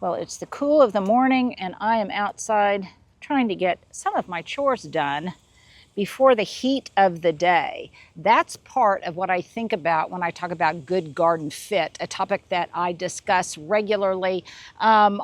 Well, it's the cool of the morning and I am outside trying to get some of my chores done before the heat of the day. That's part of what I think about when I talk about good garden fit, a topic that I discuss regularly on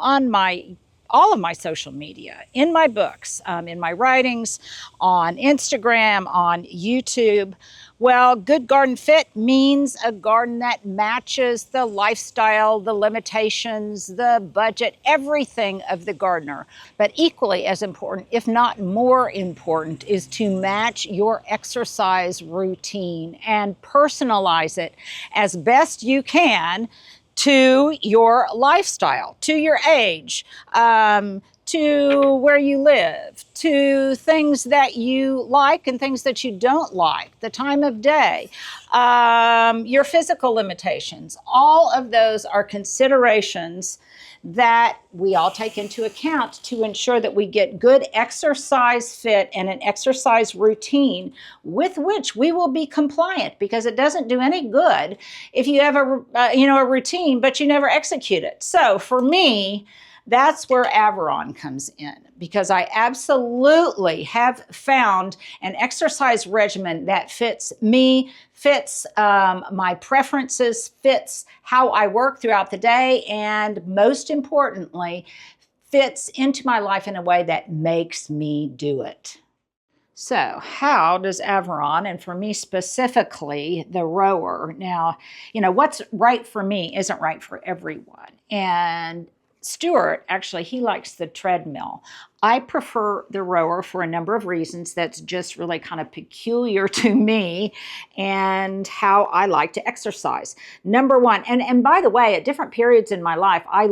all of my social media, in my books, in my writings, on Instagram, on YouTube. Well, good garden fit means a garden that matches the lifestyle, the limitations, the budget, everything of the gardener. But equally as important, if not more important, is to match your exercise routine and personalize it as best you can to your lifestyle, to your age, to where you live, to things that you like and things that you don't like, the time of day, your physical limitations. All of those are considerations that we all take into account to ensure that we get good exercise fit and an exercise routine with which we will be compliant, because it doesn't do any good if you have a routine but you never execute it. So for me, that's where Averon comes in, because I absolutely have found an exercise regimen that fits me, fits my preferences, fits how I work throughout the day, and most importantly, fits into my life in a way that makes me do it. So how does Averon, and for me specifically, the rower, now, what's right for me isn't right for everyone. And Stuart, actually, he likes the treadmill. I prefer the rower for a number of reasons that's just really kind of peculiar to me and how I like to exercise. Number one, and by the way, at different periods in my life, I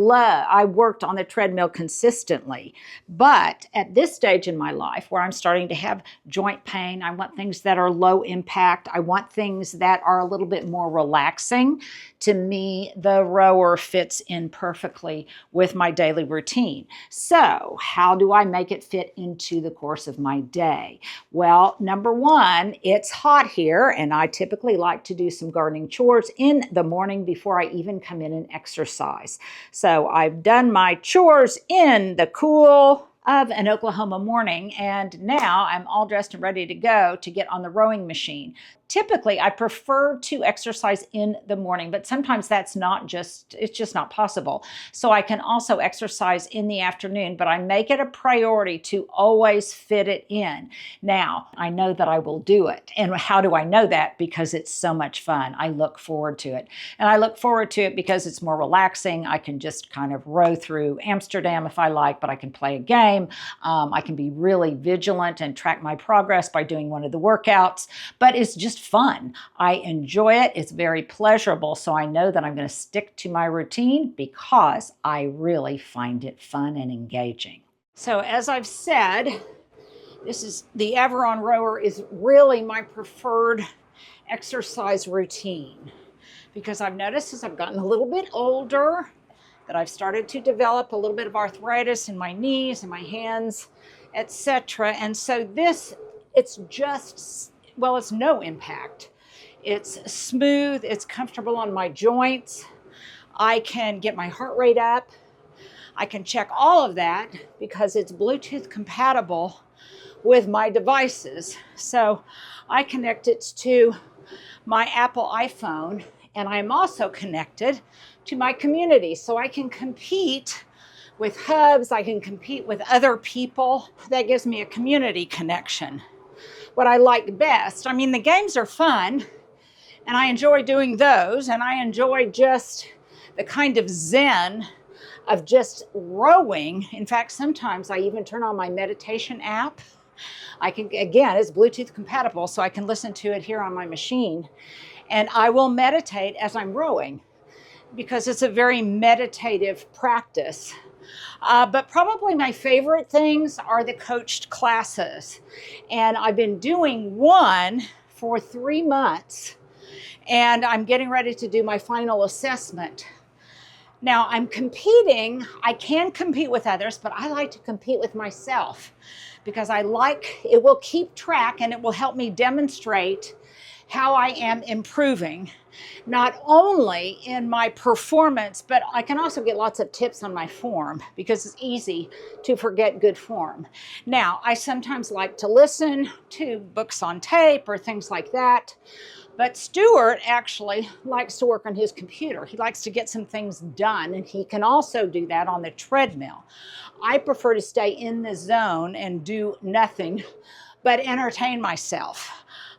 worked on the treadmill consistently. But at this stage in my life where I'm starting to have joint pain, I want things that are low impact. I want things that are a little bit more relaxing. To me, the rower fits in perfectly with my daily routine. So how do I make it fit into the course of my day? Well, number one, it's hot here, and I typically like to do some gardening chores in the morning before I even come in and exercise. So I've done my chores in the cool of an Oklahoma morning, and now I'm all dressed and ready to go to get on the rowing machine. Typically, I prefer to exercise in the morning, but sometimes it's just not possible. So I can also exercise in the afternoon, but I make it a priority to always fit it in. Now, I know that I will do it. And how do I know that? Because it's so much fun. I look forward to it. And I look forward to it because it's more relaxing. I can just kind of row through Amsterdam if I like, but I can play a game. I can be really vigilant and track my progress by doing one of the workouts, but it's just fun. I enjoy it. It's very pleasurable. So I know that I'm going to stick to my routine because I really find it fun and engaging. So as I've said, the Averon rower is really my preferred exercise routine, because I've noticed as I've gotten a little bit older that I've started to develop a little bit of arthritis in my knees and my hands, etc. And so it's no impact. It's smooth, it's comfortable on my joints. I can get my heart rate up. I can check all of that because it's Bluetooth compatible with my devices. So I connect it to my Apple iPhone, and I'm also connected to my community. So I can compete with hubs, I can compete with other people. That gives me a community connection. What I like best, the games are fun, and I enjoy doing those, and I enjoy just the kind of zen of just rowing. In fact, sometimes I even turn on my meditation app. It's Bluetooth compatible, so I can listen to it here on my machine, and I will meditate as I'm rowing, because it's a very meditative practice. But probably my favorite things are the coached classes. And I've been doing one for 3 months, and I'm getting ready to do my final assessment. Now I'm competing. I can compete with others, but I like to compete with myself because it will keep track and it will help me demonstrate how I am improving, not only in my performance, but I can also get lots of tips on my form because it's easy to forget good form. Now, I sometimes like to listen to books on tape or things like that, but Stuart actually likes to work on his computer. He likes to get some things done, and he can also do that on the treadmill. I prefer to stay in the zone and do nothing but entertain myself.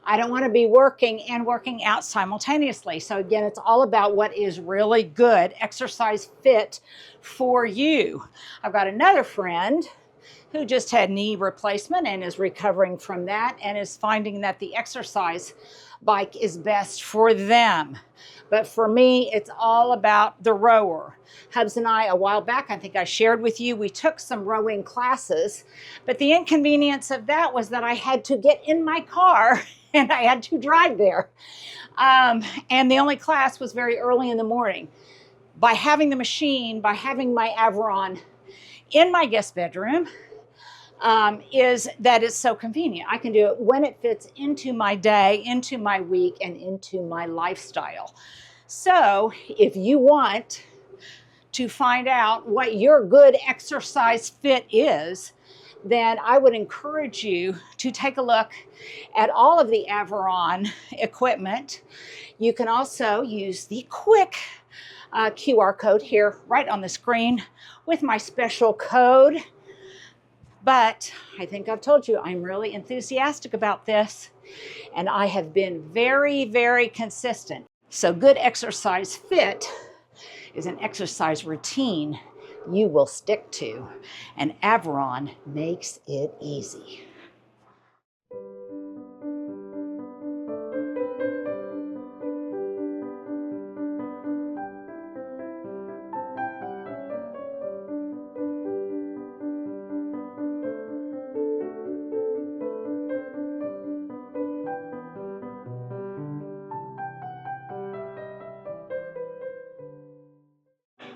I don't want to be working and working out simultaneously. So again, it's all about what is really good exercise fit for you. I've got another friend who just had knee replacement and is recovering from that and is finding that the exercise bike is best for them. But for me, it's all about the rower. Hubs and I, a while back, I think I shared with you, we took some rowing classes, but the inconvenience of that was that I had to get in my car and I had to drive there. And the only class was very early in the morning. By having the machine, by having my Averon in my guest bedroom, is that it's so convenient. I can do it when it fits into my day, into my week, and into my lifestyle. So if you want to find out what your good exercise fit is, then I would encourage you to take a look at all of the Averon equipment. You can also use the quick QR code here right on the screen with my special code. But I think I've told you I'm really enthusiastic about this, and I have been very, very consistent. So good exercise fit is an exercise routine you will stick to, and Averon makes it easy.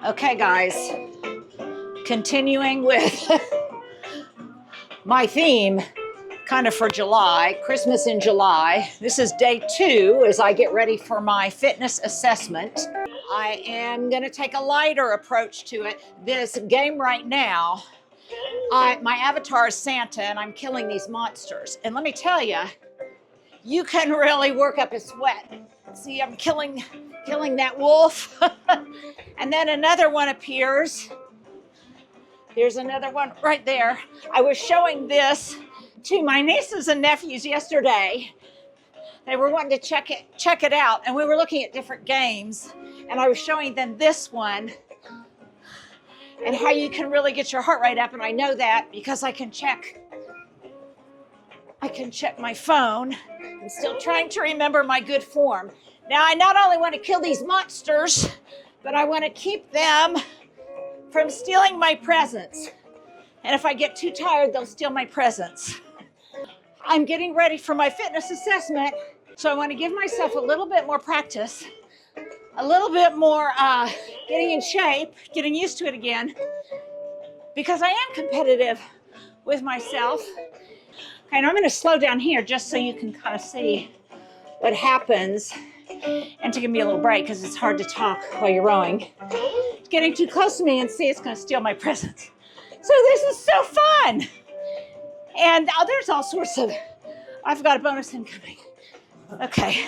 Okay, guys, continuing with my theme kind of for July, Christmas in July. This is day 2 as I get ready for my fitness assessment. I am going to take a lighter approach to it. This game right now, my avatar is Santa and I'm killing these monsters. And let me tell you, you can really work up a sweat. See, I'm killing that wolf. And then another one appears. Here's another one right there. I was showing this to my nieces and nephews yesterday. They were wanting to check it out, and we were looking at different games, and I was showing them this one and how you can really get your heart rate up. And I know that because I can check my phone. I'm still trying to remember my good form. Now, I not only want to kill these monsters, but I want to keep them from stealing my presents. And if I get too tired, they'll steal my presents. I'm getting ready for my fitness assessment, so I want to give myself a little bit more practice, a little bit more getting in shape, getting used to it again, because I am competitive with myself. Okay, and I'm going to slow down here just so you can kind of see what happens and to give me a little break because it's hard to talk while you're rowing. It's getting too close to me and see it's going to steal my presents. So this is so fun. And there's all sorts of, I've got a bonus incoming. Okay,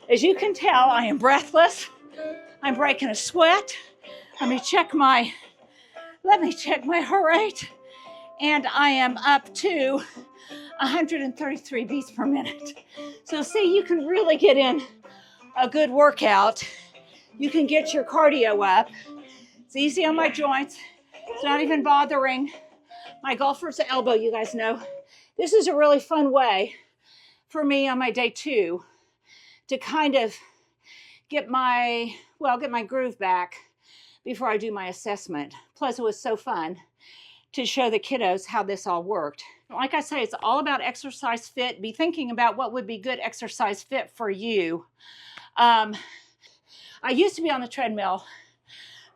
as you can tell, I am breathless. I'm breaking a sweat. Let me check my heart rate. And I am up to 133 beats per minute. So see, you can really get in a good workout. You can get your cardio up. It's easy on my joints. It's not even bothering my golfer's elbow, you guys know. This is a really fun way for me on my day 2 to kind of get my groove back before I do my assessment. Plus, it was so fun to show the kiddos how this all worked. Like I say, it's all about exercise fit. Be thinking about what would be good exercise fit for you. I used to be on the treadmill,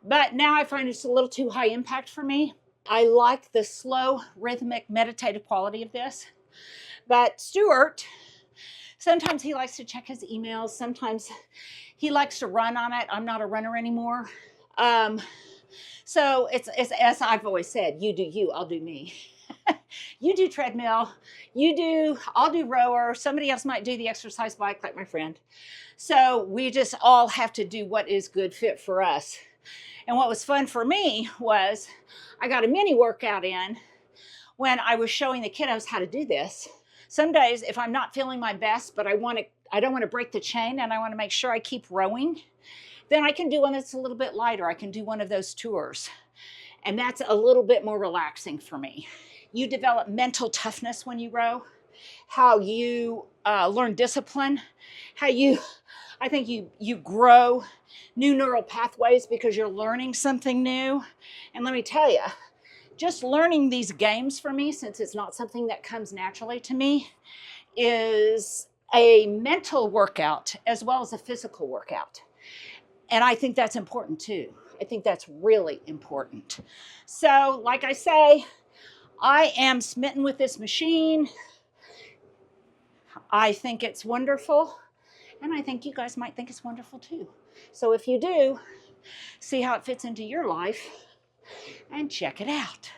but now I find it's a little too high impact for me. I like the slow, rhythmic, meditative quality of this. But Stuart Sometimes he likes to check his emails. Sometimes he likes to run on it. I'm not a runner anymore. So it's as I've always said, you do you, I'll do me. You do treadmill, I'll do rower. Somebody else might do the exercise bike like my friend. So we just all have to do what is good fit for us. And what was fun for me was I got a mini workout in when I was showing the kiddos how to do this. Some days if I'm not feeling my best, but I don't want to break the chain and I want to make sure I keep rowing, then I can do one that's a little bit lighter. I can do one of those tours. And that's a little bit more relaxing for me. You develop mental toughness when you row, how you learn discipline, I think you grow new neural pathways because you're learning something new. And let me tell you, just learning these games for me, since it's not something that comes naturally to me, is a mental workout as well as a physical workout. And I think that's important too. I think that's really important. So, like I say, I am smitten with this machine. I think it's wonderful. And I think you guys might think it's wonderful too. So if you do, see how it fits into your life and check it out.